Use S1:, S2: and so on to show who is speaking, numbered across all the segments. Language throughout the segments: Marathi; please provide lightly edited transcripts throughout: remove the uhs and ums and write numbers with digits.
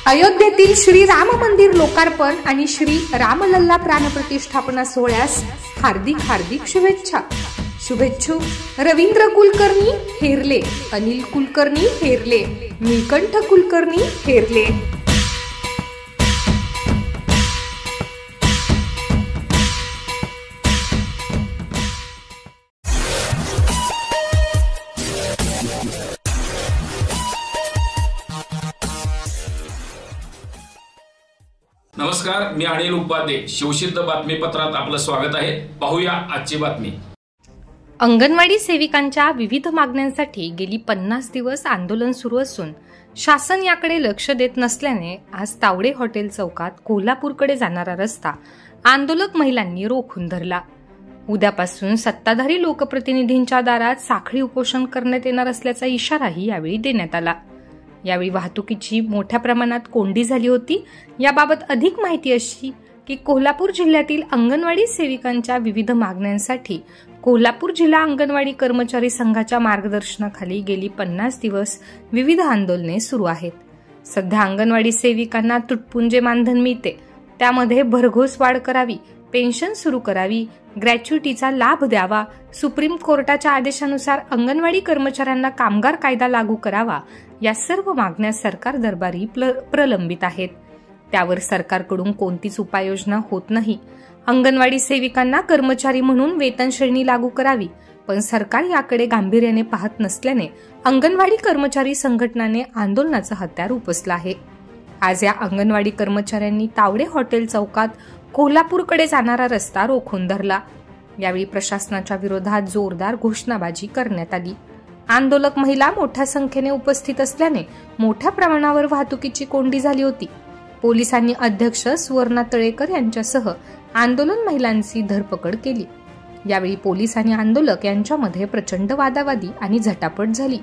S1: अयोध्येतील श्री राम मंदिर लोकार्पण आणि श्री रामलल्ला प्राणप्रतिष्ठापना सोहळ्यास हार्दिक हार्दिक शुभेच्छा। शुभेच्छुक रवींद्र कुलकर्णी हेरले, अनिल कुलकर्णी हेरले, नीलकंठ कुलकर्णी हेरले।
S2: नमस्कार, मी अनिल उपाध्ये, शिवसिद्ध बातमीपत्रात आपलं स्वागत आहे। पाहूया आजची बातमी।
S1: अंगणवाडी सेविकांच्या विविध मागण्यांसाठी गेली 50 दिवस आंदोलन सुरू असून शासन याकडे लक्ष देत नसल्याने आज तावडे हॉटेल चौकात कोल्हापूरकडे जाणारा रस्ता आंदोलक महिलांनी रोखून धरला। उद्यापासून सत्ताधारी लोकप्रतिनिधींच्या दारात साखळी उपोषण करण्यात येणार असल्याचा इशाराही यावेळी देण्यात आला। यावेळी वाहतुकीची मोठ्या प्रमाणात कोंडी झाली होती। याबाबत अधिक माहिती अशी की कोल्हापूर जिल्ह्यातील अंगणवाडी सेविकांच्या विविध मागण्यांसाठी कोल्हापूर जिल्हा अंगणवाडी कर्मचारी संघाच्या मार्गदर्शनाखाली गेली 50 दिवस विविध आंदोलने सुरू आहेत। सध्या अंगणवाडी सेविकांना तुटपुंजे मानधन मिळते, त्यामध्ये भरघोस वाढ करावी, पेन्शन सुरू करावी, ग्रॅच्युटीचा लाभ द्यावा, सुप्रीम कोर्टाच्या आदेशानुसार अंगणवाडी कर्मचाऱ्यांना कामगार कायदा लागू करावा, या सर्व मागण्या सरकार दरबारी प्रलंबित आहेत। त्यावर सरकारकडून कोणतीच उपाययोजना होत नाही। अंगणवाडी सेविकांना कर्मचारी म्हणून वेतन श्रेणी लागू करावी, पण सरकार याकडे गांभीर्याने पाहत नसल्याने अंगणवाडी कर्मचारी संघटनाने आंदोलनाचं हत्यार उपसलं आहे। आज या अंगणवाडी कर्मचाऱ्यांनी तावडे हॉटेल चौकात कोल्हापूरकडे जाणारा रस्ता रोखून धरला। यावेळी प्रशासनाच्या विरोधात जोरदार घोषणाबाजी करण्यात आली। आंदोलक महिला मोठ्या संख्येने उपस्थित असल्याने मोठ्या प्रमाणावर वाहतुकीची कोंडी झाली होती। पोलिसांनी अध्यक्ष सुवर्णा तळेकर यांच्यासह आंदोलन महिलांची धरपकड केली। यावेळी पोलीस आणि आंदोलक यांच्यामध्ये प्रचंड वादावादी आणि झटापट झाली।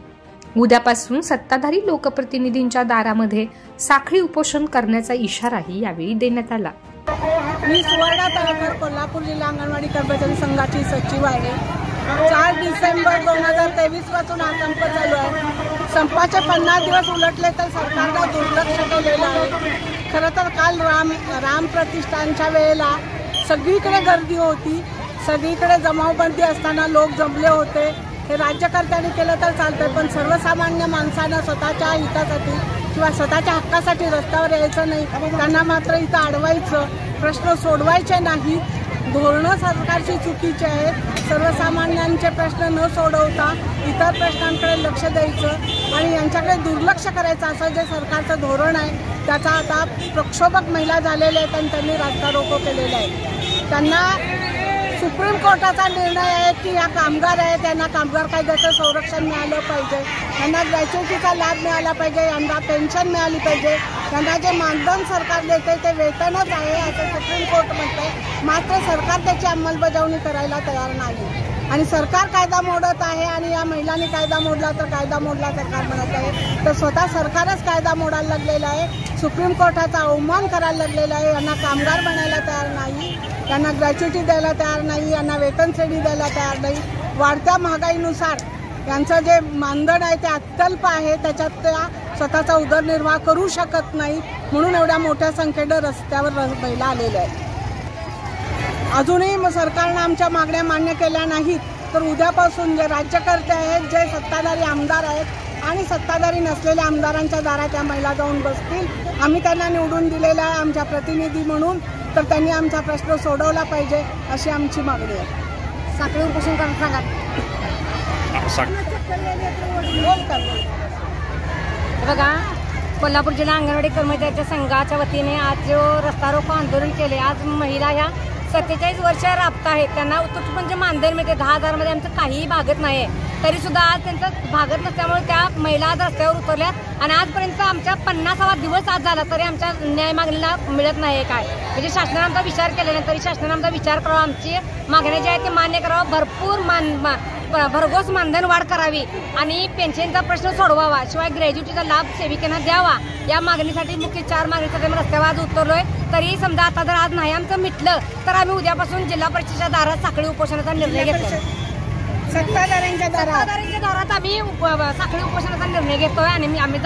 S1: उद्यापासून सत्ताधारी लोकप्रतिनिधींच्या दारामध्ये साखळी उपोषण करण्याचा इशाराही यावेळी देण्यात आला।
S3: मी सुवर्णा तळेकर, कोल्हापूर जिल्हा अंगणवाडी कर्मचारी संघाची सचिव आहे। 4 डिसेंबर 2023 पासून हा संप चालू आहे। संपाचे 50 दिवस उलटले तर सरकारला दुर्लक्ष केलेलं आहे। खरं तर काल राम प्रतिष्ठानच्या वेळेला सगळीकडे गर्दी होती, सगळीकडे जमावबंदी असताना लोक जमले होते। हे राज्यकर्त्यांनी केलं तर चालतंय, पण सर्वसामान्य माणसांना स्वतःच्या हितासाठी किंवा स्वतःच्या हक्कासाठी रस्त्यावर यायचं नाही, त्यांना मात्र इथं अडवायचं, प्रश्न सोडवायचे नाही। धोरणं सरकारची चुकीची आहेत। सर्वसामान्यांचे प्रश्न न सोडवता इतर प्रश्नांकडे लक्ष द्यायचं आणि यांच्याकडे दुर्लक्ष करायचं, असं जे सरकारचं धोरण आहे त्याचा आता प्रक्षोभक महिला झालेल्या आहेत आणि त्यांनी रास्ता रोको केलेला आहे। त्यांना सुप्रीम कोर्टाचा निर्णय आहे की या कामगार आहेत, त्यांना कामगार कायद्याचं संरक्षण मिळालं पाहिजे, त्यांना ग्रॅच्युटीचा लाभ मिळाला पाहिजे, यांना पेन्शन मिळाली पाहिजे, त्यांना जे मानधन सरकार देते ते वेतनच आहे असं सुप्रीम कोर्ट म्हणते। मात्र सरकार त्याची अंमलबजावणी करायला तयार नाही आणि सरकार कायदा मोडत आहे आणि या महिलांनी कायदा मोडला तर कायदा मोडला सरकार म्हणत आहे, तर स्वतः सरकारच कायदा मोडायला लागलेला आहे, सुप्रीम कोर्टाचा अवमान करायला लागलेला आहे। यांना कामगार बनायला तयार नाही, यांना ग्रॅच्युटी द्यायला तयार नाही, यांना वेतन श्रेणी द्यायला तयार नाही। वाढत्या महागाईनुसार यांचं जे मानधन आहे ते अत्यल्प आहे, त्याच्यात त्या स्वतःचा उदरनिर्वाह करू शकत नाही, म्हणून एवढ्या मोठ्या संख्येनं रस्त्यावर महिला आलेल्या आहेत। अजूनही सरकारनं आमच्या मागण्या मान्य केल्या नाहीत तर उद्यापासून जे राज्यकर्ते आहेत, जे सत्ताधारी आमदार आहेत आणि सत्ताधारी नसलेल्या आमदारांच्या दारात त्या महिला जाऊन बसतील। आम्ही त्यांना निवडून दिलेला आहे आमच्या प्रतिनिधी म्हणून, तर त्यांनी आमचा प्रश्न सोडवला पाहिजे अशी आमची मागणी आहे। साखळी उपोषण करून सांगा।
S4: बघा, कोल्हापूर जिल्हा अंगणवाडी कर्मचाऱ्यांच्या संघाच्या वतीने आज जो रस्ता रोको आंदोलन केले, आज महिला ह्या 47 वर्ष राबत आहेत, त्यांना तुटपुंजे मानधन मिळते। 10,000 मध्ये आमचं काहीही भागत नाही, तरी सुद्धा आज त्यांचं भागत नसल्यामुळे त्या महिला आज रस्त्यावर उतरल्यात आणि आजपर्यंत आमच्या 50वा दिवस आज झाला तरी आमच्या न्याय मागणीला मिळत नाही काय। म्हणजे शासनाने आमचा विचार केला नाही, तरी शासनाने आमचा विचार करावा, आमची मागण्या ज्या आहेत ते मान्य करावं, भरपूर भरघोस मानधन वाढ करावी आणि पेन्शनचा प्रश्न सोडवावा, शिवाय ग्रॅज्युटीचा लाभ सेविकांना द्यावा। या मागणीसाठी मुख्य 4 मागणीसाठी आम्ही रस्त्यावर आज उतरलोय। तरी समजा आता जर आज नाही आमचं मिटलं तर आम्ही उद्यापासून जिल्हा परिषदेच्या दारात साखळी उपोषणाचा निर्णय घेतोय।
S3: सत्ताधाऱ्यांच्या दारात
S4: आम्ही साखळी उपोषणाचा निर्णय घेतोय आणि आम्ही